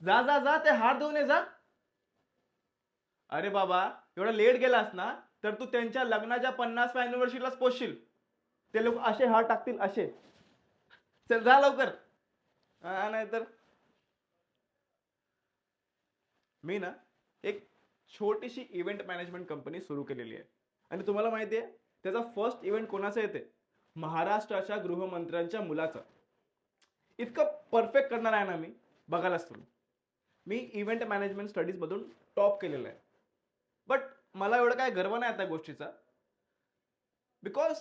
जा जा जा ते हार देऊन ये जा. अरे बाबा, एवढा लेट गेलास ना तर तू त्यांच्या लग्नाच्या 50व्या अॅनिव्हर्सरीलाच पोचशील. ते लोक असे हार टाकतील असे. चल जा लवकर. नाहीतर मी ना एक छोटीशी इव्हेंट मॅनेजमेंट कंपनी सुरू केलेली आहे. आणि तुम्हाला माहिती आहे त्याचा फर्स्ट इव्हेंट कोणाचा येते? महाराष्ट्राच्या गृहमंत्र्यांच्या मुलाचा. इतकं परफेक्ट करणार आहे ना मी, बघायलाच तुम्ही. मी इव्हेंट मॅनेजमेंट स्टडीज मधून टॉप केलेलं आहे. बट मला एवढं काय गर्व नाही त्या गोष्टीचा. Because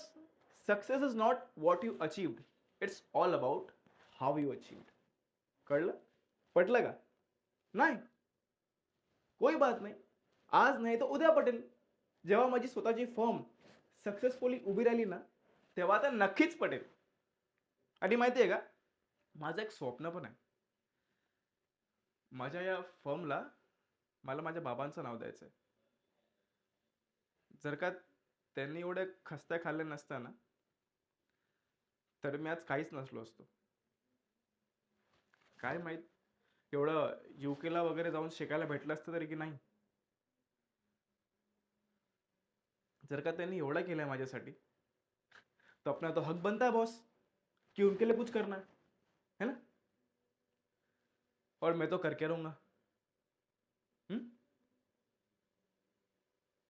success is not what you achieved, it's all about how you achieved. कळलं? पटलं का? नाही. कोई बात नाही. आज नाही तर उद्या पटेल. जेव्हा माझी स्वतःची फर्म सक्सेसफुली उभी राहिली ना, तेव्हा तर नक्कीच पटेल. आणि माहिती आहे का, माझं एक स्वप्न पण आहे. माझ्या या फर्मला मला माझ्या बाबांचं नाव द्यायचं आहे. जर का त्यांनी एवढे खस्त्या खाल्ल्या नसत्या ना, तर मी आज काहीच नसलो असतो. काय माहित एवढं युकेला वगैरे जाऊन शिकायला भेटलं असतं तरी की नाही. जर का त्यांनी एवढं केलंय माझ्यासाठी, तो अपना तो हक बनता है बॉस कि उनके लिए कुछ करना है ना? और मैं तो करके रहूंगा.